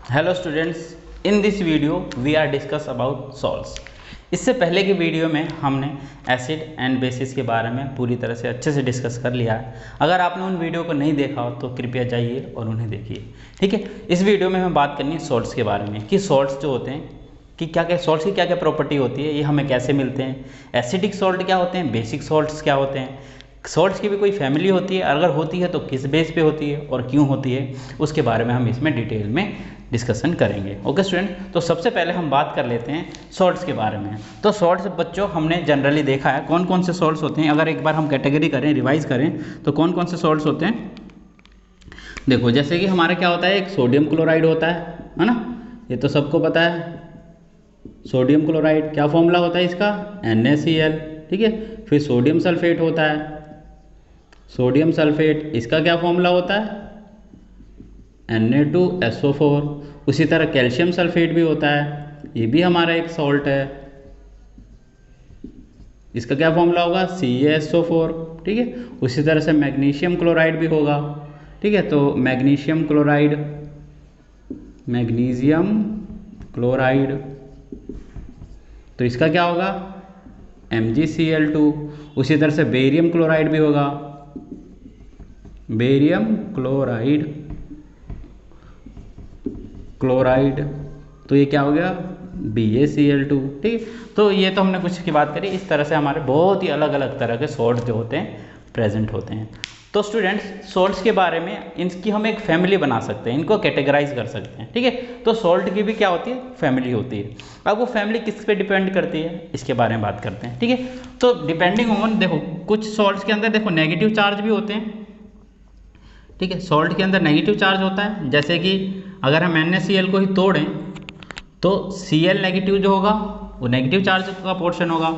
Hello students, in this video we are discuss about salts. इससे पहले की video में हमने एसिड एंड बेसिस के बारे में पूरी तरह से अच्छे से डिस्कस कर लिया है। अगर आपने उन वीडियो को नहीं देखा हो तो कृपया जाइए और उन्हें देखिए। ठीक है, इस वीडियो में हमें बात करनी है सॉल्ट्स के बारे में कि सॉल्ट्स जो होते हैं कि क्या क्या सॉल्ट्स की क्या क्या प्रॉपर्टी होती है, ये हमें कैसे मिलते हैं, एसिडिक सॉल्ट क्या होते हैं, बेसिक सॉल्ट्स क्या होते हैं, सॉल्ट्स की भी कोई फैमिली होती है, अगर होती है तो किस बेस पे होती है और क्यों होती है, उसके बारे में हम इसमें डिटेल में डिस्कशन करेंगे। ओके स्टूडेंट, तो सबसे पहले हम बात कर लेते हैं सॉल्ट्स के बारे में। तो सॉल्ट्स बच्चों हमने जनरली देखा है कौन कौन से सॉल्ट्स होते हैं। अगर एक बार हम कैटेगरी करें, रिवाइज करें तो कौन कौन से सॉल्ट्स होते हैं। देखो, जैसे कि हमारा क्या होता है, एक सोडियम क्लोराइड होता है ना, ये तो सबको पता है। सोडियम क्लोराइड क्या फॉर्मूला होता है इसका, NaCl। ठीक है, फिर सोडियम सल्फेट होता है, सोडियम सल्फेट, इसका क्या फॉर्मूला होता है, Na2SO4। उसी तरह कैल्शियम सल्फेट भी होता है, ये भी हमारा एक सॉल्ट है, इसका क्या फॉर्मूला होगा, CaSO4। ठीक है, उसी तरह से मैग्नीशियम क्लोराइड भी होगा। ठीक है, तो मैग्नीशियम क्लोराइड, मैग्नीशियम क्लोराइड, तो इसका क्या होगा, MgCl2। उसी तरह से बेरियम क्लोराइड भी होगा, बेरियम क्लोराइड, तो ये क्या हो गया, BaCl2। ठीक है, तो ये तो हमने कुछ की बात करी। इस तरह से हमारे बहुत ही अलग अलग तरह के सॉल्ट जो होते हैं प्रेजेंट होते हैं। तो स्टूडेंट्स, सॉल्ट्स के बारे में इनकी हम एक फैमिली बना सकते हैं, इनको कैटेगराइज कर सकते हैं। ठीक है, तो सॉल्ट की भी क्या होती है, फैमिली होती है। अब वो फैमिली किस पे डिपेंड करती है, इसके बारे में बात करते हैं। ठीक है, तो डिपेंडिंग ऑन, देखो कुछ सॉल्ट्स के अंदर देखो नेगेटिव चार्ज भी होते हैं। ठीक है, सॉल्ट के अंदर नेगेटिव चार्ज होता है, जैसे कि अगर हम NaCl को ही तोड़ें तो Cl नेगेटिव जो होगा वो नेगेटिव चार्ज का पोर्शन होगा,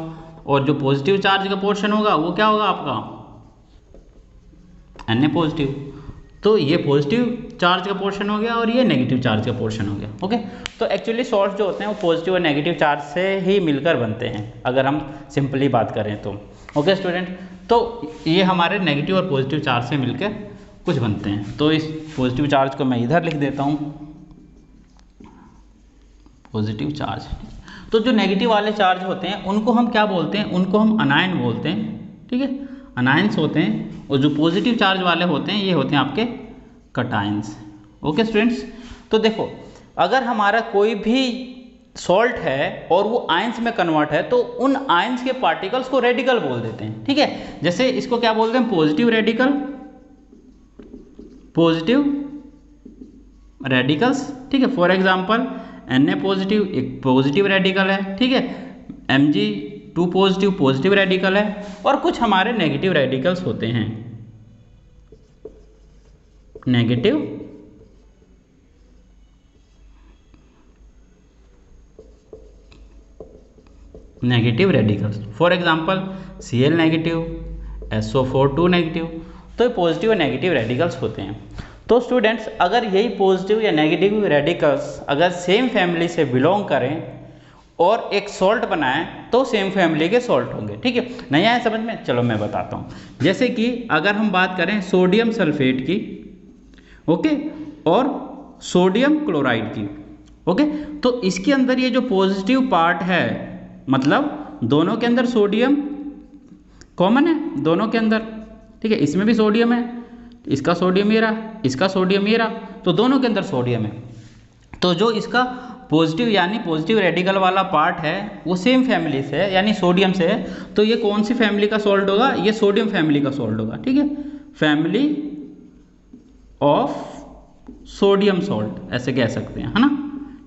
और जो पॉजिटिव चार्ज का पोर्शन होगा वो क्या होगा आपका, Na पॉजिटिव। तो ये पॉजिटिव चार्ज का पोर्शन हो गया और ये नेगेटिव चार्ज का पोर्शन हो गया। ओके, तो एक्चुअली सॉल्ट जो होते हैं वो पॉजिटिव और नेगेटिव चार्ज से ही मिलकर बनते हैं, अगर हम सिंपली बात करें तो। ओके स्टूडेंट, तो ये हमारे नेगेटिव और पॉजिटिव चार्ज से मिलकर कुछ बनते हैं। तो इस पॉजिटिव चार्ज को मैं इधर लिख देता हूँ, पॉजिटिव चार्ज। तो जो नेगेटिव वाले चार्ज होते हैं उनको हम क्या बोलते हैं, उनको हम अनायन बोलते हैं। ठीक है, अनायंस होते हैं, और जो पॉजिटिव चार्ज वाले होते हैं ये होते हैं आपके कटायंस। ओके स्टूडेंट्स, तो देखो अगर हमारा कोई भी सॉल्ट है और वो आयंस में कन्वर्ट है तो उन आयंस के पार्टिकल्स को रेडिकल बोल देते हैं। ठीक है, जैसे इसको क्या बोलते हैं, पॉजिटिव रेडिकल, पॉजिटिव रेडिकल्स। ठीक है, फॉर एग्जांपल Na पॉजिटिव एक पॉजिटिव रेडिकल है। ठीक है, Mg2 पॉजिटिव पॉजिटिव रेडिकल है, और कुछ हमारे नेगेटिव रेडिकल्स होते हैं, negative radicals, for example Cl negative, SO4 negative. तो ये पॉजिटिव और नेगेटिव रेडिकल्स होते हैं। तो स्टूडेंट्स, अगर यही पॉजिटिव या नेगेटिव रेडिकल्स अगर सेम फैमिली से बिलोंग करें और एक सॉल्ट बनाएं तो सेम फैमिली के सॉल्ट होंगे। ठीक है, नहीं आया समझ में, चलो मैं बताता हूँ। जैसे कि अगर हम बात करें सोडियम सल्फेट की, ओके, और सोडियम क्लोराइड की, ओके, तो इसके अंदर ये जो पॉजिटिव पार्ट है, मतलब दोनों के अंदर सोडियम कॉमन है, दोनों के अंदर। ठीक है, इसमें भी सोडियम है, इसका सोडियम ये रहा, इसका सोडियम ये रहा, तो दोनों के अंदर सोडियम है। तो जो इसका पॉजिटिव यानी पॉजिटिव रेडिकल वाला पार्ट है वो सेम फैमिली से है, यानी सोडियम से है, तो ये कौन सी फैमिली का सॉल्ट होगा, ये सोडियम फैमिली का सॉल्ट होगा। ठीक है, फैमिली ऑफ सोडियम सॉल्ट ऐसे कह सकते हैं, है ना,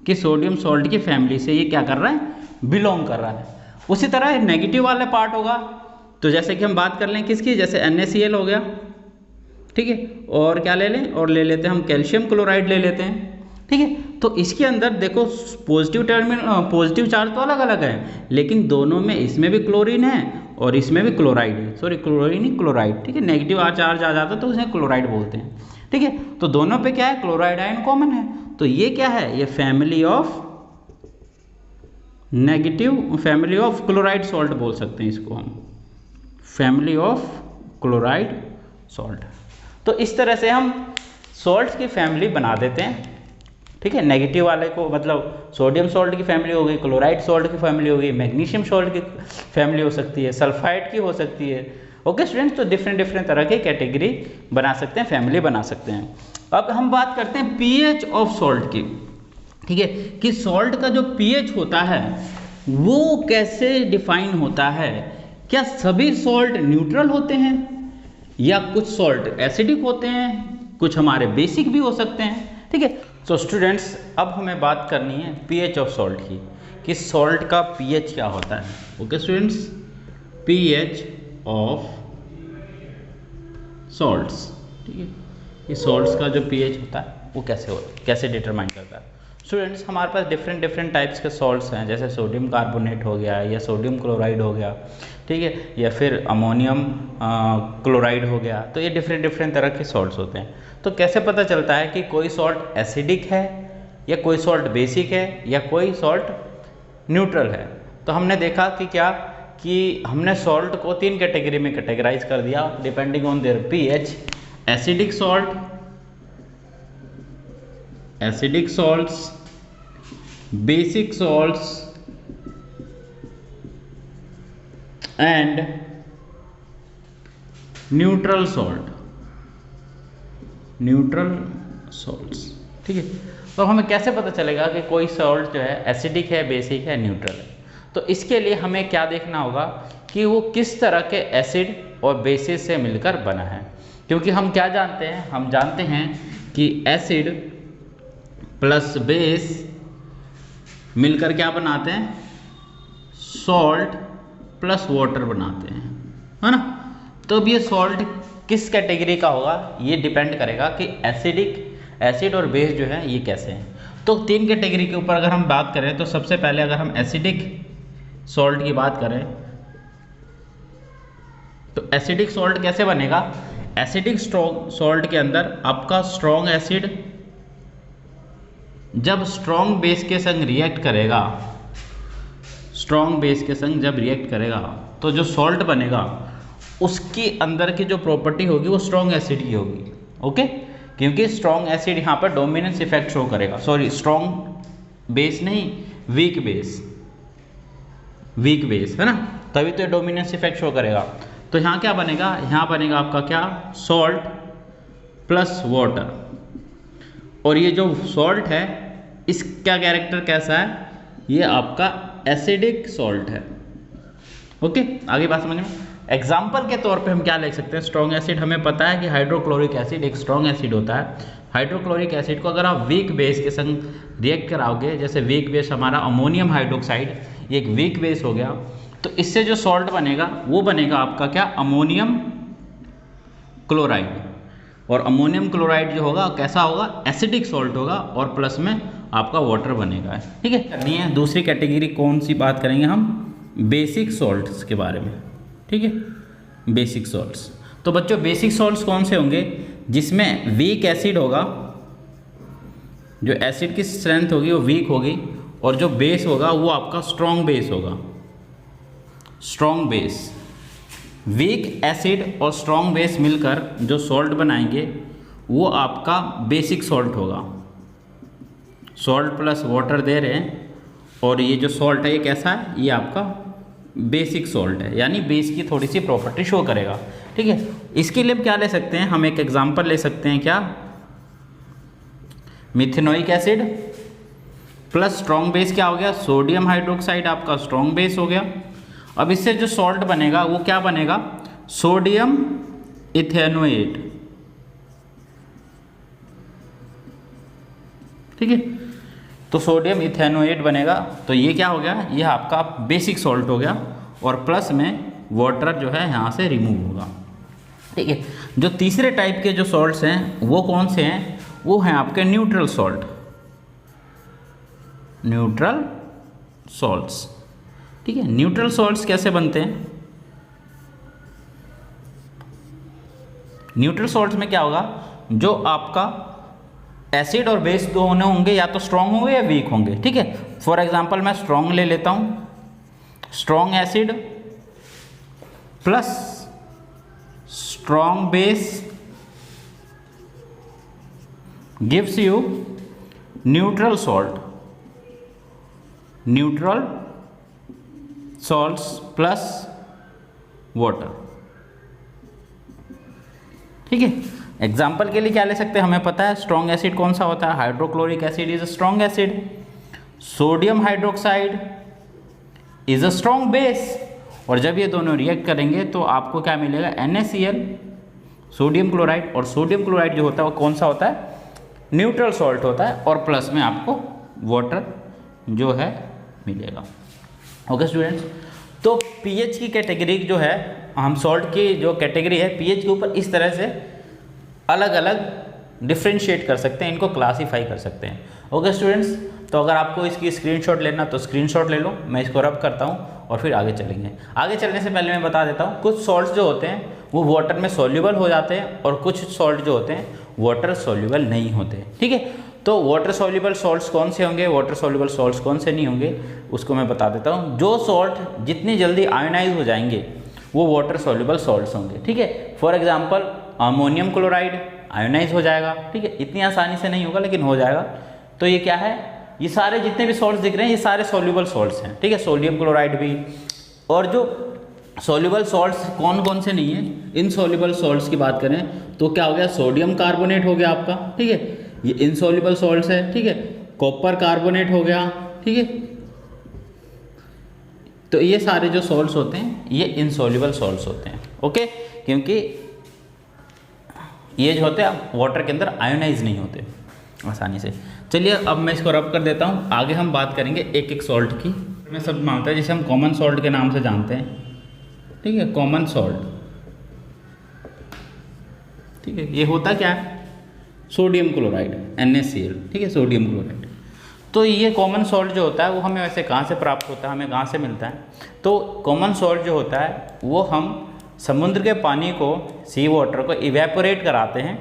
कि सोडियम सॉल्ट की फैमिली से ये क्या कर रहा है, बिलोंग कर रहा है। उसी तरह नेगेटिव वाला पार्ट होगा, तो जैसे कि हम बात कर लें किसकी, जैसे NaCl हो गया। ठीक है, और क्या ले लें, और ले लेते हैं हम कैल्शियम क्लोराइड ले लेते हैं। ठीक है, तो इसके अंदर देखो पॉजिटिव चार्ज तो अलग अलग है, लेकिन दोनों में, इसमें भी क्लोरीन है और इसमें भी क्लोराइड है, सॉरी क्लोरीन नहीं क्लोराइड। ठीक है, नेगेटिव चार्ज आ जाता तो उसे क्लोराइड बोलते हैं। ठीक है, तो दोनों पे क्या है, क्लोराइड आयन कॉमन है, तो ये क्या है, ये family of negative, family of chloride salt बोल सकते हैं इसको हम, फैमिली ऑफ क्लोराइड सॉल्ट। तो इस तरह से हम सॉल्ट्स की फैमिली बना देते हैं। ठीक है। नेगेटिव वाले को मतलब सोडियम सॉल्ट की फैमिली हो गई, क्लोराइड सॉल्ट की फैमिली हो गई, मैग्नीशियम सॉल्ट की फैमिली हो सकती है, सल्फाइड की हो सकती है। ओके स्टूडेंट्स, तो डिफरेंट तरह की कैटेगरी बना सकते हैं, फैमिली बना सकते हैं। अब हम बात करते हैं पीएच ऑफ सॉल्ट की, ठीक है, कि सॉल्ट का जो पीएच होता है वो कैसे डिफाइन होता है। क्या सभी सॉल्ट न्यूट्रल होते हैं या कुछ सॉल्ट एसिडिक होते हैं, कुछ हमारे बेसिक भी हो सकते हैं, ठीक है। तो स्टूडेंट्स अब हमें बात करनी है पीएच ऑफ सॉल्ट की, कि सॉल्ट का पीएच क्या होता है। Okay students, pH of salts, ठीक है, ये सॉल्ट्स का जो पीएच होता है वो कैसे डिटरमाइन करता है। स्टूडेंट्स हमारे पास डिफरेंट टाइप्स के सॉल्ट्स हैं, जैसे सोडियम कार्बोनेट हो गया या सोडियम क्लोराइड हो गया, ठीक है, या फिर अमोनियम क्लोराइड हो गया। तो ये डिफरेंट तरह के सॉल्ट्स होते हैं। तो कैसे पता चलता है कि कोई सॉल्ट एसिडिक है या कोई सॉल्ट बेसिक है या कोई सॉल्ट न्यूट्रल है। तो हमने देखा कि हमने सॉल्ट को 3 कैटेगरी में कैटेगराइज कर दिया depending on their pH. Acidic salts, basic salts and neutral salts, ठीक है। तो हमें कैसे पता चलेगा कि कोई सॉल्ट जो है एसिडिक है, बेसिक है, न्यूट्रल है। तो इसके लिए हमें क्या देखना होगा कि वो किस तरह के एसिड और बेसिस से मिलकर बना है। क्योंकि हम क्या जानते हैं, हम जानते हैं कि एसिड प्लस बेस मिलकर क्या बनाते हैं, सॉल्ट प्लस वाटर बनाते हैं, है ना। तो अब ये सॉल्ट किस कैटेगरी का होगा ये डिपेंड करेगा कि एसिड और बेस जो है ये कैसे हैं। तो 3 कैटेगरी के ऊपर अगर हम बात करें तो सबसे पहले अगर हम एसिडिक सॉल्ट की बात करें तो एसिडिक सॉल्ट कैसे बनेगा। एसिडिक सॉल्ट के अंदर आपका स्ट्रॉन्ग एसिड जब स्ट्रॉन्ग बेस के संग रिएक्ट करेगा, तो जो सॉल्ट बनेगा उसके अंदर की जो प्रॉपर्टी होगी वो स्ट्रॉन्ग एसिड की होगी। ओके, क्योंकि स्ट्रॉन्ग एसिड यहाँ पर डोमिनेंस इफेक्ट शो करेगा, सॉरी स्ट्रॉन्ग बेस नहीं, वीक बेस है ना, तभी तो डोमिनेंस इफेक्ट शो करेगा। तो यहाँ क्या बनेगा, यहाँ बनेगा आपका क्या, सॉल्ट प्लस वाटर। और ये जो सॉल्ट है इसका कैरेक्टर कैसा है, ये आपका एसिडिक सॉल्ट है। ओके, आगे बात समझ में। एग्जाम्पल के तौर पे हम क्या लिख सकते हैं, स्ट्रॉन्ग एसिड हमें पता है कि हाइड्रोक्लोरिक एसिड एक स्ट्रॉन्ग एसिड होता है। हाइड्रोक्लोरिक एसिड को अगर आप वीक बेस के संग रिएक्ट कराओगे, जैसे वीक बेस हमारा अमोनियम हाइड्रोक्साइड, ये एक वीक बेस हो गया, तो इससे जो सॉल्ट बनेगा वो बनेगा आपका क्या, अमोनियम क्लोराइड। और अमोनियम क्लोराइड जो होगा कैसा होगा, एसिडिक सॉल्ट होगा, और प्लस में आपका वाटर बनेगा, ठीक है। करनी है दूसरी कैटेगरी कौन सी बात करेंगे हम, बेसिक सॉल्ट्स के बारे में, ठीक है, बेसिक सॉल्ट्स। तो बच्चों बेसिक सॉल्ट्स कौन से होंगे, जिसमें वीक एसिड होगा, जो एसिड की स्ट्रेंथ होगी वो वीक होगी, और जो बेस होगा वो आपका स्ट्रॉन्ग बेस होगा। स्ट्रॉन्ग बेस, वीक एसिड और स्ट्रॉन्ग बेस मिलकर जो सॉल्ट बनाएंगे वो आपका बेसिक सॉल्ट होगा। सॉल्ट प्लस वाटर दे रहे हैं, और ये जो सॉल्ट है ये कैसा है, ये आपका बेसिक सॉल्ट है, यानी बेस की थोड़ी सी प्रॉपर्टी शो करेगा, ठीक है। इसके लिए हम क्या ले सकते हैं, हम एक एग्जांपल ले सकते हैं, क्या, methanoic acid plus strong base क्या हो गया, सोडियम हाइड्रोक्साइड आपका स्ट्रॉन्ग बेस हो गया। अब इससे जो सॉल्ट बनेगा वो क्या बनेगा, सोडियम इथेनोएट, ठीक है। तो सोडियम इथेनोएट बनेगा, तो ये क्या हो गया, ये आपका बेसिक सॉल्ट हो गया, और प्लस में वाटर जो है यहाँ से रिमूव होगा, ठीक है। जो तीसरे टाइप के जो सॉल्ट्स हैं वो कौन से हैं, वो हैं आपके न्यूट्रल सॉल्ट्स, ठीक है। न्यूट्रल सॉल्ट्स कैसे बनते हैं, न्यूट्रल सॉल्ट्स में क्या होगा, जो आपका एसिड और बेस दोनों होंगे, या तो स्ट्रॉन्ग होंगे या वीक होंगे, ठीक है। फॉर एग्जांपल मैं स्ट्रॉन्ग ले लेता हूँ, strong acid plus strong base gives you neutral salts plus water. ठीक है, एग्जाम्पल के लिए क्या ले सकते हैं, हमें पता है स्ट्रॉन्ग एसिड कौन सा होता है, hydrochloric acid is a strong acid, sodium hydroxide is a strong base. और जब ये दोनों रिएक्ट करेंगे तो आपको क्या मिलेगा, NaCl, सोडियम क्लोराइड। और सोडियम क्लोराइड जो होता है वो कौन सा होता है, न्यूट्रल सॉल्ट होता है, और प्लस में आपको वाटर जो है मिलेगा। ओके स्टूडेंट्स, तो पीएच की कैटेगरी जो है, हम सॉल्ट की जो कैटेगरी है पीएच के ऊपर इस तरह से अलग अलग डिफ्रेंशिएट कर सकते हैं, इनको क्लासीफाई कर सकते हैं। ओके स्टूडेंट्स, तो अगर आपको इसकी स्क्रीनशॉट लेना तो स्क्रीनशॉट ले लो, मैं इसको रब करता हूँ और फिर आगे चलेंगे। आगे चलने से पहले मैं बता देता हूँ, कुछ सॉल्ट्स जो होते हैं वो वाटर में सॉल्युबल हो जाते हैं और कुछ सॉल्ट जो होते हैं वाटर सॉल्युबल नहीं होते। ठीक है, तो वाटर सॉल्युबल सॉल्ट्स कौन से होंगे, वाटर सॉल्युबल सॉल्ट्स कौन से नहीं होंगे, उसको मैं बता देता हूँ। जो सॉल्ट जितनी जल्दी आयोनाइज हो जाएंगे वो वाटर सॉल्युबल सॉल्ट्स होंगे। ठीक है, for example ammonium chloride ionise हो जाएगा। ठीक है, इतनी आसानी से नहीं होगा लेकिन हो जाएगा। तो ये क्या है, ये सारे जितने भी सॉल्ट्स दिख रहे हैं ये सारे सॉल्युबल सॉल्ट्स हैं। ठीक है, सोडियम क्लोराइड भी। और जो सॉल्युबल सॉल्ट्स कौन कौन से नहीं है, इन सॉल्युबल सॉल्ट्स की बात करें तो क्या हो गया, सोडियम कार्बोनेट हो गया आपका। ठीक है, ये इनसॉल्युबल सॉल्ट्स है। ठीक है, कॉपर कार्बोनेट हो गया। ठीक है, तो ये सारे जो सॉल्ट्स होते हैं ये इनसॉल्युबल सॉल्ट्स होते हैं। ओके, क्योंकि ये जो होते हैं वाटर के अंदर आयोनाइज नहीं होते आसानी से। चलिए अब मैं इसको रब कर देता हूँ, आगे हम बात करेंगे एक एक सॉल्ट की। मैं सब मानता है जिसे हम कॉमन सॉल्ट के नाम से जानते हैं। ठीक है, कॉमन सॉल्ट। ठीक है, ये होता क्या है, सोडियम क्लोराइड NaCl। ठीक है, सोडियम क्लोराइड। तो ये कॉमन सॉल्ट जो होता है वो हमें वैसे कहाँ से प्राप्त होता है, हमें कहाँ से मिलता है, तो कॉमन सॉल्ट जो होता है वो हम समुद्र के पानी को, सी वाटर को इवेपोरेट कराते हैं,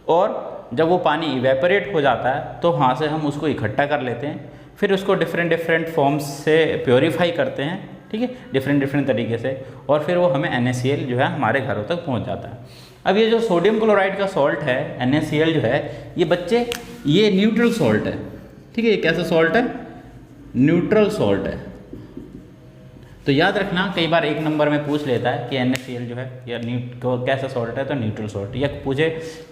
और जब वो पानी इवेपोरेट हो जाता है तो वहाँ से हम उसको इकट्ठा कर लेते हैं, फिर उसको डिफरेंट फॉर्म्स से प्योरीफाई करते हैं। ठीक है, डिफरेंट तरीके से, और फिर वो हमें NaCl जो है हमारे घरों तक पहुँच जाता है। अब ये जो सोडियम क्लोराइड का सॉल्ट है NaCl जो है, ये बच्चे ये न्यूट्रल सॉल्ट है। ठीक है, ये कैसा सॉल्ट है, न्यूट्रल सॉल्ट है। तो याद रखना, कई बार एक नंबर में पूछ लेता है कि NaCl जो है या कैसा सॉल्ट है, तो न्यूट्रल सॉल्ट, या पूछे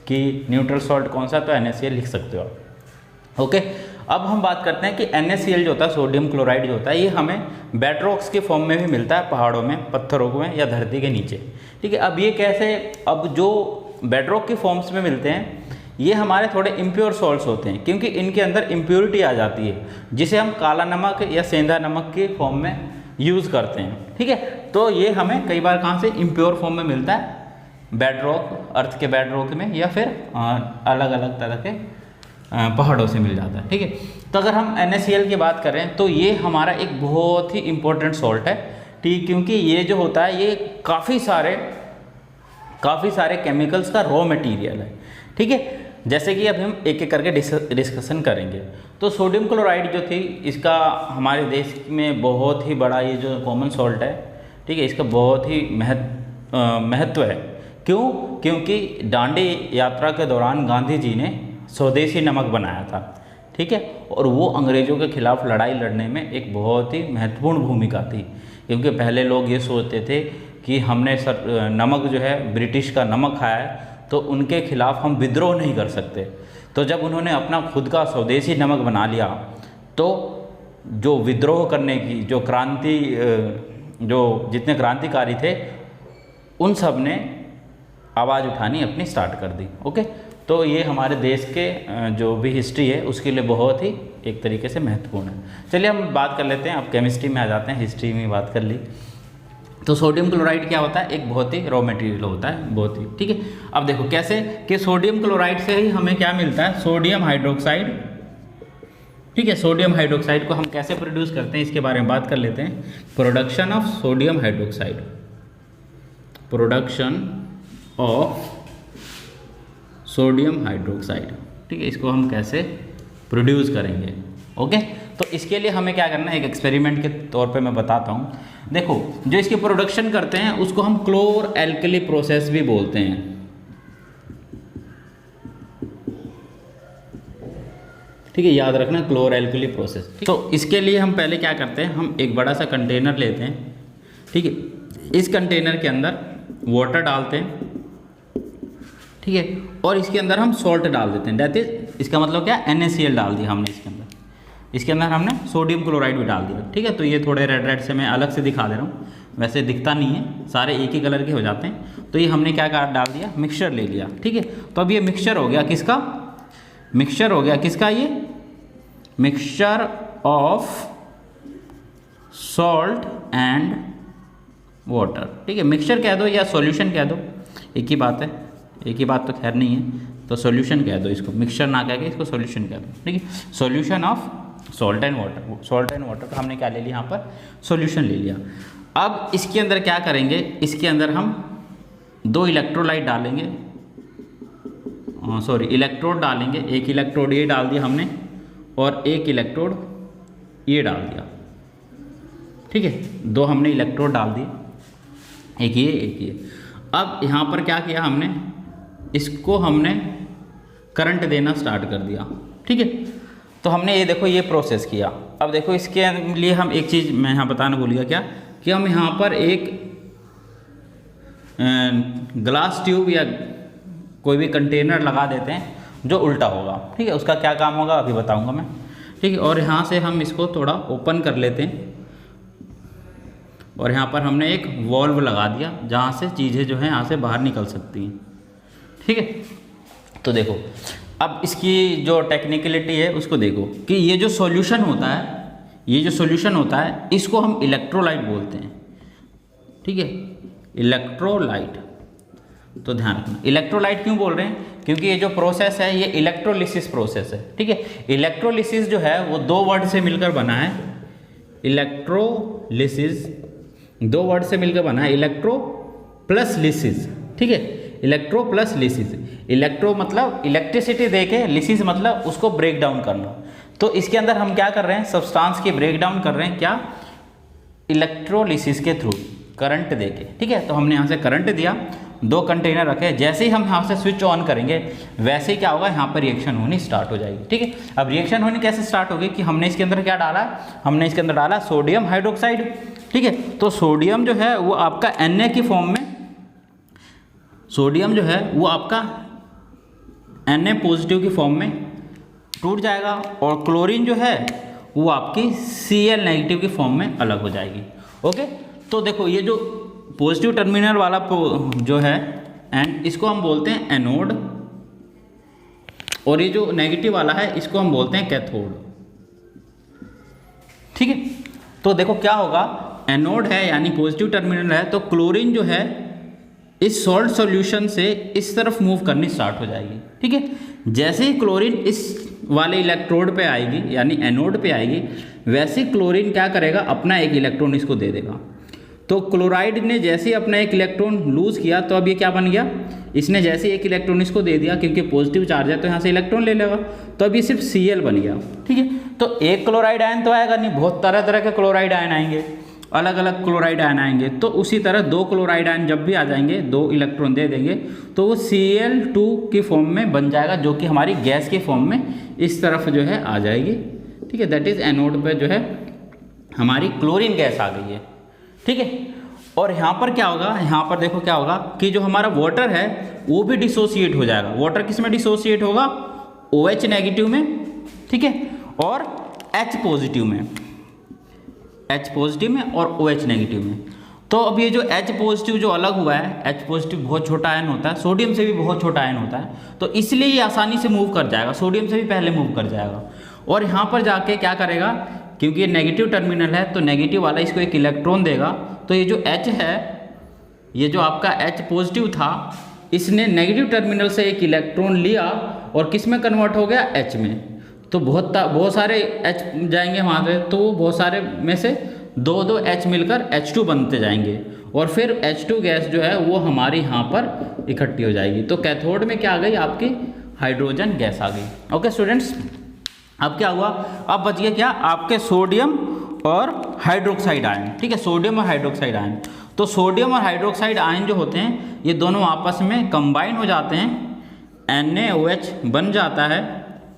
कि न्यूट्रल सॉल्ट कौन सा, तो NaCl लिख सकते हो आप। ओके, अब हम बात करते हैं कि NaCl जो होता है, सोडियम क्लोराइड जो होता है, ये हमें बेडरॉक्स के फॉर्म में भी मिलता है, पहाड़ों में, पत्थरों में, या धरती के नीचे। ठीक है, अब ये कैसे, अब जो बेडरॉक के फॉर्म्स में मिलते हैं ये हमारे थोड़े इम्प्योर सॉल्ट्स होते हैं, क्योंकि इनके अंदर इम्प्योरिटी आ जाती है, जिसे हम काला नमक या सेंधा नमक के फॉर्म में यूज़ करते हैं। ठीक है, तो ये हमें कई बार कहाँ से, इम्प्योर फॉर्म में मिलता है, बेडरॉक, अर्थ के बेडरॉक में, या फिर अलग अलग तरह के पहाड़ों से मिल जाता है। ठीक है, तो अगर हम NaCl की बात करें तो ये हमारा एक बहुत ही इम्पोर्टेंट सॉल्ट है। ठीक, क्योंकि ये जो होता है ये काफ़ी सारे केमिकल्स का रॉ मटेरियल है। ठीक है, जैसे कि अब हम एक एक करके डिस्कशन करेंगे। तो सोडियम क्लोराइड जो थी, इसका हमारे देश में बहुत ही बड़ा ये जो कॉमन सॉल्ट है, ठीक है, इसका बहुत ही महत्व है। क्यों? क्योंकि दांडी यात्रा के दौरान गांधी जी ने स्वदेशी नमक बनाया था। ठीक है, और वो अंग्रेज़ों के खिलाफ लड़ाई लड़ने में एक बहुत ही महत्वपूर्ण भूमिका थी, क्योंकि पहले लोग ये सोचते थे कि हमने नमक जो है ब्रिटिश का नमक खाया है तो उनके खिलाफ हम विद्रोह नहीं कर सकते। तो जब उन्होंने अपना खुद का स्वदेशी नमक बना लिया तो जो विद्रोह करने की जो जितने क्रांतिकारी थे उन सब ने आवाज़ उठानी अपनी स्टार्ट कर दी। ओके, तो ये हमारे देश के जो भी हिस्ट्री है उसके लिए बहुत ही एक तरीके से महत्वपूर्ण है। चलिए हम बात कर लेते हैं, अब केमिस्ट्री में आ जाते हैं, हिस्ट्री में बात कर ली। तो सोडियम क्लोराइड क्या होता है, एक बहुत ही रॉ मटेरियल होता है, बहुत ही। ठीक है, अब देखो कैसे कि सोडियम क्लोराइड से ही हमें क्या मिलता है, सोडियम हाइड्रोक्साइड। ठीक है, सोडियम हाइड्रोक्साइड को हम कैसे प्रोड्यूस करते हैं इसके बारे में बात कर लेते हैं। Production of sodium hydroxide, production of sodium hydroxide. ठीक है, इसको हम कैसे प्रोड्यूस करेंगे। ओके, तो इसके लिए हमें क्या करना है, एक एक्सपेरिमेंट के तौर पे मैं बताता हूँ। देखो, जो इसकी प्रोडक्शन करते हैं उसको हम क्लोर एल्कली प्रोसेस भी बोलते हैं। ठीक है, याद रखना क्लोर-एल्कली प्रोसेस। तो इसके लिए हम पहले क्या करते हैं, हम एक बड़ा सा कंटेनर लेते हैं, ठीक है, इस कंटेनर के अंदर वाटर डालते हैं, ठीक है, और इसके अंदर हम सॉल्ट डाल देते हैं, दैट इज इसका मतलब क्या, NaCl डाल दिया हमने इसके अंदर हमने सोडियम क्लोराइड भी डाल दिया, ठीक है। तो ये थोड़े रेड रेड से मैं अलग से दिखा दे रहा हूँ, वैसे दिखता नहीं है, सारे एक ही कलर के हो जाते हैं। तो ये हमने क्या डाल दिया, मिक्सचर ले लिया, ठीक है। तो अब ये मिक्सचर हो गया किसका, मिक्सचर हो गया किसका, ये mixture of salt and water, ठीक है। मिक्सचर कह दो या सॉल्यूशन कह दो, एक ही बात है, एक ही बात तो खैर नहीं है, तो सॉल्यूशन कह दो इसको, मिक्सचर ना कह के इसको सॉल्यूशन कह दो, ठीक है। Solution of salt and water, salt and water का हमने क्या ले लिया यहाँ पर, सॉल्यूशन ले लिया। अब इसके अंदर क्या करेंगे, इसके अंदर हम 2 इलेक्ट्रोलाइट डालेंगे, सॉरी इलेक्ट्रोड डालेंगे, एक इलेक्ट्रोड ये डाल दिया हमने और एक इलेक्ट्रोड ये डाल दिया, ठीक है। 2 हमने इलेक्ट्रोड डाल दिए, एक ये एक ये। अब यहाँ पर क्या किया हमने, इसको हमने करंट देना स्टार्ट कर दिया, ठीक है। तो हमने ये देखो ये प्रोसेस किया। अब देखो इसके लिए हम एक चीज़ मैं यहाँ बताना भूल गया, क्या कि हम यहाँ पर एक ग्लास ट्यूब या कोई भी कंटेनर लगा देते हैं जो उल्टा होगा, ठीक है। उसका क्या काम होगा अभी बताऊँगा मैं, ठीक है। और यहाँ से हम इसको थोड़ा ओपन कर लेते हैं और यहाँ पर हमने एक वॉल्व लगा दिया जहाँ से चीज़ें जो हैं यहाँ से बाहर निकल सकती हैं, ठीक है। तो देखो अब इसकी जो टेक्निकलिटी है उसको देखो कि ये जो सॉल्यूशन होता है, ये जो सॉल्यूशन होता है इसको हम इलेक्ट्रोलाइट बोलते हैं, ठीक है, इलेक्ट्रोलाइट। तो ध्यान रखना, इलेक्ट्रोलाइट क्यों बोल रहे हैं, क्योंकि ये जो प्रोसेस है ये इलेक्ट्रोलिसिस प्रोसेस है, ठीक है। इलेक्ट्रोलिसिस जो है वो 2 वर्ड से मिलकर बना है, इलेक्ट्रोलिसिस 2 वर्ड से मिलकर बना है, इलेक्ट्रो प्लस लिसिस, ठीक है, इलेक्ट्रो प्लस लिसिस। इलेक्ट्रो मतलब इलेक्ट्रिसिटी देके, लिसिस मतलब उसको ब्रेक डाउन करना। तो इसके अंदर हम क्या कर रहे हैं, सब्सटेंस की ब्रेक डाउन कर रहे हैं, क्या, इलेक्ट्रोलिसिस के थ्रू करंट देके, ठीक है। तो हमने यहाँ से करंट दिया, 2 कंटेनर रखे, जैसे ही हम यहाँ से स्विच ऑन करेंगे वैसे ही क्या होगा, यहाँ पर रिएक्शन होनी स्टार्ट हो जाएगी, ठीक है। अब रिएक्शन होनी कैसे स्टार्ट होगी कि हमने इसके अंदर क्या डाला, हमने इसके अंदर डाला सोडियम हाइड्रोक्साइड, ठीक है। तो सोडियम जो है वो आपका Na की फॉर्म में, सोडियम जो है वो आपका Na पॉजिटिव की फॉर्म में टूट जाएगा और क्लोरीन जो है वो आपकी Cl नेगेटिव की फॉर्म में अलग हो जाएगी, ओके। तो देखो ये जो पॉजिटिव टर्मिनल वाला जो है एंड इसको हम बोलते हैं एनोड, और ये जो नेगेटिव वाला है इसको हम बोलते हैं कैथोड, ठीक है। तो देखो क्या होगा, एनोड है यानी पॉजिटिव टर्मिनल है, तो क्लोरीन जो है इस सॉल्ट सॉल्यूशन से इस तरफ मूव करनी स्टार्ट हो जाएगी, ठीक है। जैसे ही क्लोरीन इस वाले इलेक्ट्रोड पे आएगी यानी एनोड पे आएगी, वैसे ही क्लोरीन क्या करेगा, अपना एक इलेक्ट्रॉन इसको दे देगा। तो क्लोराइड ने जैसे ही अपना एक इलेक्ट्रॉन लूज किया तो अब ये क्या बन गया, इसने जैसे एक इलेक्ट्रॉन इसको दे दिया, क्योंकि पॉजिटिव चार्ज है तो यहाँ से इलेक्ट्रॉन ले लेगा, तो अब ये सिर्फ Cl बन गया, ठीक है। तो एक क्लोराइड आयन तो आएगा नहीं, बहुत तरह तरह के क्लोराइड आयन आएंगे, अलग अलग क्लोराइड आयन आएंगे। तो उसी तरह 2 क्लोराइड आयन जब भी आ जाएंगे, 2 इलेक्ट्रॉन दे देंगे तो वो Cl2 की फॉर्म में बन जाएगा, जो कि हमारी गैस के फॉर्म में इस तरफ जो है आ जाएगी, ठीक है। दैट इज एनोड पे जो है हमारी क्लोरीन गैस आ गई है, ठीक है। और यहाँ पर क्या होगा, यहाँ पर देखो क्या होगा कि जो हमारा वाटर है वो भी डिसोसिएट हो जाएगा। वाटर किस में डिसोसिएट होगा, OH नेगेटिव में, ठीक है, और H पॉजिटिव में, H पॉजिटिव में और OH नेगेटिव में। तो अब ये जो H पॉजिटिव जो अलग हुआ है, H पॉजिटिव बहुत छोटा आयन होता है, सोडियम से भी बहुत छोटा आयन होता है, तो इसलिए ये आसानी से मूव कर जाएगा, सोडियम से भी पहले मूव कर जाएगा। और यहाँ पर जाके क्या करेगा, क्योंकि ये नेगेटिव टर्मिनल है तो नेगेटिव वाला इसको एक इलेक्ट्रॉन देगा, तो ये जो H है, ये जो आपका H पॉजिटिव था, इसने नेगेटिव टर्मिनल से एक इलेक्ट्रॉन लिया और किस में कन्वर्ट हो गया, H में। तो बहुत सारे H जाएंगे वहाँ पे, तो बहुत सारे में से 2 H मिलकर H2 बनते जाएंगे और फिर H2 गैस जो है वो हमारी यहाँ पर इकट्ठी हो जाएगी। तो कैथोड में क्या आ गई, आपकी हाइड्रोजन गैस आ गई। ओके स्टूडेंट्स, अब क्या हुआ, अब बच गया क्या, आपके सोडियम और हाइड्रोक्साइड आयन, ठीक है, सोडियम और हाइड्रोक्साइड आयन। तो सोडियम और हाइड्रोक्साइड आयन जो होते हैं ये दोनों आपस में कंबाइन हो जाते हैं, NaOH बन जाता है,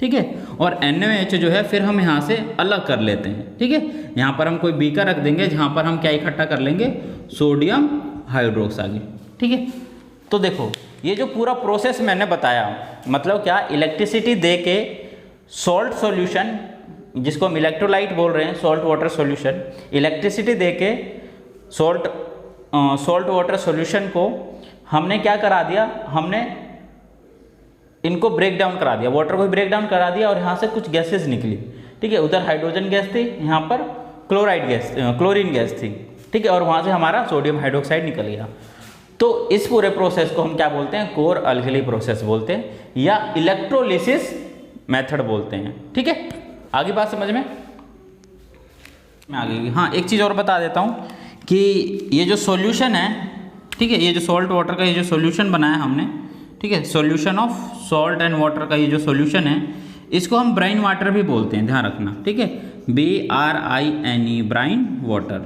ठीक है। और NaOH जो है फिर हम यहाँ से अलग कर लेते हैं। ठीक है, यहाँ पर हम कोई बीकर रख देंगे जहाँ पर हम क्या इकट्ठा कर लेंगे, सोडियम हाइड्रोक्साइड। ठीक है, तो देखो ये जो पूरा प्रोसेस मैंने बताया, मतलब क्या, इलेक्ट्रिसिटी दे के सॉल्ट सॉल्यूशन, जिसको हम इलेक्ट्रोलाइट बोल रहे हैं, सॉल्ट वाटर सॉल्यूशन, इलेक्ट्रिसिटी दे के सॉल्ट वाटर सॉल्यूशन को हमने क्या करा दिया, हमने इनको ब्रेक डाउन करा दिया, वाटर को ब्रेक डाउन करा दिया और यहाँ से कुछ गैसेस निकली। ठीक है, उधर हाइड्रोजन गैस थी, यहाँ पर क्लोरीन गैस थी। ठीक है, और वहाँ से हमारा सोडियम हाइड्रोक्साइड निकल गया। तो इस पूरे प्रोसेस को हम क्या बोलते हैं, कोर अल्कली प्रोसेस बोलते हैं या इलेक्ट्रोलिसिस मेथड बोलते हैं। ठीक है, आगे बात समझ में आगे। हाँ, एक चीज़ और बता देता हूँ कि ये जो सॉल्यूशन है, ठीक है, ये जो सॉल्ट वाटर का ये जो सॉल्यूशन बनाया हमने, ठीक है, solution of salt and water का ये जो सॉल्यूशन है, इसको हम ब्राइन वाटर भी बोलते हैं, ध्यान रखना। ठीक है, BRINE ब्राइन वाटर।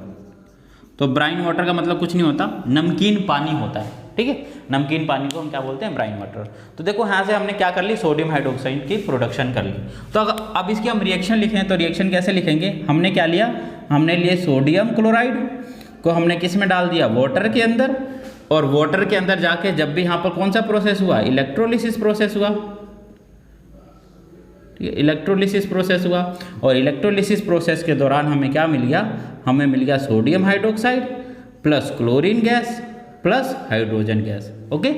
तो ब्राइन वाटर का मतलब कुछ नहीं होता, नमकीन पानी होता है। ठीक है, नमकीन पानी को हम क्या बोलते हैं, ब्राइन वाटर। तो देखो यहाँ से हमने क्या कर ली, सोडियम हाइड्रोक्साइड की प्रोडक्शन कर ली। तो अब इसकी हम रिएक्शन लिखें तो रिएक्शन कैसे लिखेंगे, हमने क्या लिया, हमने लिए सोडियम क्लोराइड को हमने किस में डाल दिया, वाटर के अंदर, और वाटर के अंदर जाके जब भी यहाँ पर कौन सा प्रोसेस हुआ, इलेक्ट्रोलिसिस प्रोसेस हुआ। इलेक्ट्रोलिसिस प्रोसेस हुआ और इलेक्ट्रोलिसिस प्रोसेस के दौरान हमें क्या मिल गया, हमें मिल गया sodium hydroxide plus chlorine gas plus hydrogen gas. Okay,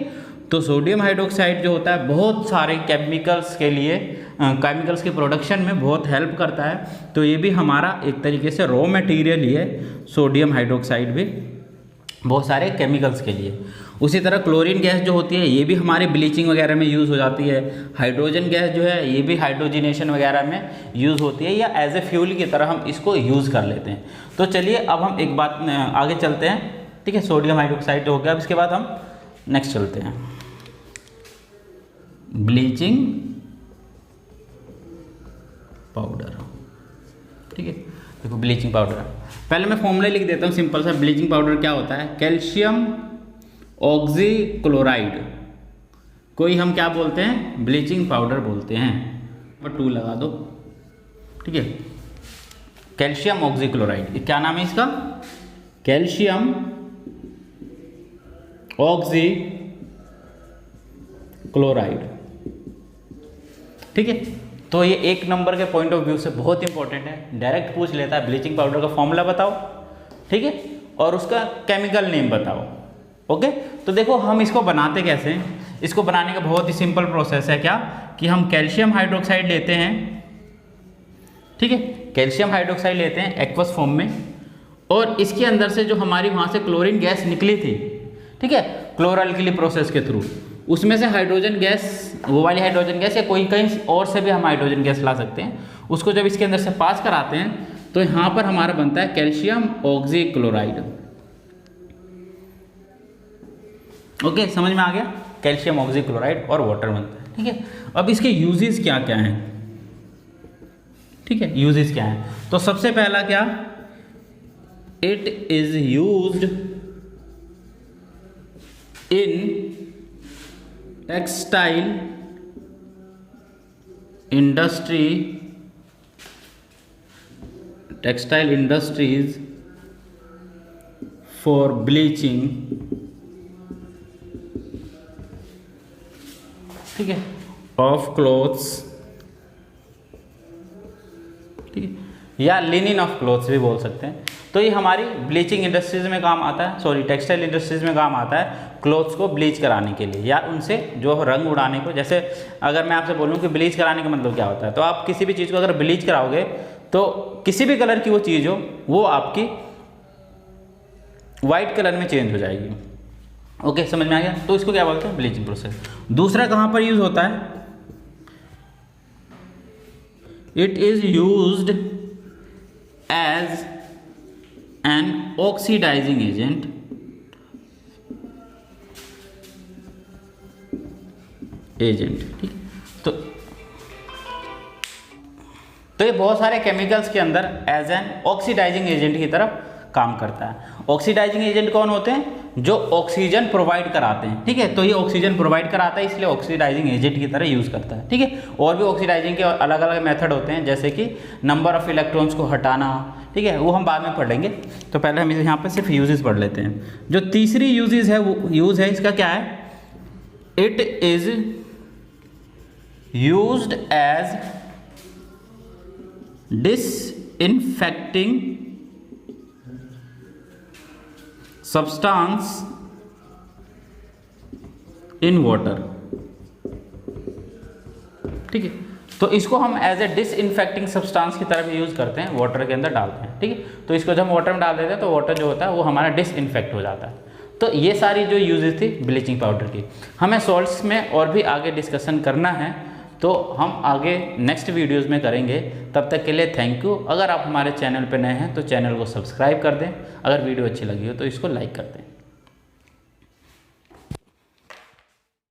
तो सोडियम हाइड्रोक्साइड जो होता है बहुत सारे केमिकल्स के लिए, केमिकल्स के प्रोडक्शन में बहुत हेल्प करता है। तो ये भी हमारा एक तरीके से रॉ मटेरियल ही है, सोडियम हाइड्रोक्साइड भी बहुत सारे केमिकल्स के लिए। उसी तरह क्लोरीन गैस जो होती है ये भी हमारे ब्लीचिंग वगैरह में यूज़ हो जाती है। हाइड्रोजन गैस जो है ये भी हाइड्रोजिनेशन वगैरह में यूज़ होती है, या एज ए फ्यूल की तरह हम इसको यूज़ कर लेते हैं। तो चलिए अब हम एक बात आगे चलते हैं। ठीक है, सोडियम हाइड्रोक्साइड हो गया, अब इसके बाद हम नेक्स्ट चलते हैं, ब्लीचिंग पाउडर। ठीक है, देखो ब्लीचिंग पाउडर, पहले मैं फॉर्मूला लिख देता हूँ सिंपल सा। ब्लीचिंग पाउडर क्या होता है, कैल्शियम ऑक्सीक्लोराइड को ही हम क्या बोलते हैं, ब्लीचिंग पाउडर बोलते हैं। नंबर 2 लगा दो। ठीक है, कैल्शियम ऑक्सीक्लोराइड, क्या नाम है इसका, कैल्शियम ऑक्सीक्लोराइड। ठीक है, तो ये 1 नंबर के पॉइंट ऑफ व्यू से बहुत इंपॉर्टेंट है, डायरेक्ट पूछ लेता है ब्लीचिंग पाउडर का फॉर्मूला बताओ, ठीक है, और उसका केमिकल नेम बताओ। ओके, तो देखो हम इसको बनाते कैसे हैं। इसको बनाने का बहुत ही सिंपल प्रोसेस है, क्या कि हम कैल्शियम हाइड्रोक्साइड लेते हैं। ठीक है, कैल्शियम हाइड्रोक्साइड लेते हैं एक्वस फॉर्म में, और इसके अंदर से जो हमारी वहाँ से क्लोरीन गैस निकली थी, ठीक है, क्लोरअल्किली प्रोसेस के थ्रू, उसमें से हाइड्रोजन गैस, वो वाली हाइड्रोजन गैस या कोई कहीं और से भी हम हाइड्रोजन गैस ला सकते हैं, उसको जब इसके अंदर से पास कराते हैं तो यहाँ पर हमारा बनता है कैल्शियम ऑक्सीक्लोराइड। ओके, समझ में आ गया, कैल्शियम ऑक्सीक्लोराइड और वाटर बनता है। ठीक है, अब इसके यूजेस क्या क्या हैं। ठीक है, यूजेस क्या हैं, तो सबसे पहला क्या, it is used in textile industries for bleaching. ठीक है, ऑफ क्लोथ्स, ठीक है, या लिनिन ऑफ क्लोथ्स भी बोल सकते हैं। तो ये हमारी ब्लीचिंग इंडस्ट्रीज में काम आता है, सॉरी टेक्सटाइल इंडस्ट्रीज में काम आता है, क्लोथ्स को ब्लीच कराने के लिए या उनसे जो रंग उड़ाने को। जैसे अगर मैं आपसे बोलूँ कि ब्लीच कराने का मतलब क्या होता है, तो आप किसी भी चीज़ को अगर ब्लीच कराओगे तो किसी भी कलर की वो चीज़ हो वो आपकी वाइट कलर में चेंज हो जाएगी। ओके, समझ में आ गया, तो इसको क्या बोलते हैं, ब्लीचिंग प्रोसेस। दूसरा कहाँ पर यूज होता है, it is used as an oxidising agent ठीक। तो ये बहुत सारे केमिकल्स के अंदर एज एन ऑक्सीडाइजिंग एजेंट की तरफ काम करता है। ऑक्सीडाइजिंग एजेंट कौन होते हैं, जो ऑक्सीजन प्रोवाइड कराते हैं, ठीक है। तो ये ऑक्सीजन प्रोवाइड कराता है, इसलिए ऑक्सीडाइजिंग एजेंट की तरह यूज़ करता है, ठीक है। और भी ऑक्सीडाइजिंग के अलग अलग मेथड होते हैं, जैसे कि नंबर ऑफ इलेक्ट्रॉन्स को हटाना, ठीक है, वो हम बाद में पढ़ लेंगे। तो पहले हम यहाँ पे सिर्फ यूजेस पढ़ लेते हैं। जो तीसरी यूजेस है वो यूज है इसका क्या है, it is used as disinfecting substance in water, ठीक है। तो इसको हम एज ए डिसइंफेक्टिंग सब्सटेंस की तरह भी यूज़ करते हैं, वाटर के अंदर डालते हैं, ठीक है। तो इसको जब हम वाटर में डाल देते हैं तो वाटर जो होता है वो हमारा डिसइंफेक्ट हो जाता है। तो ये सारी जो यूजेस थी ब्लीचिंग पाउडर की। हमें सॉल्ट्स में और भी आगे डिस्कशन करना है, तो हम आगे नेक्स्ट वीडियोज़ में करेंगे। तब तक के लिए थैंक यू। अगर आप हमारे चैनल पर नए हैं तो चैनल को सब्सक्राइब कर दें, अगर वीडियो अच्छी लगी हो तो इसको लाइक कर दें।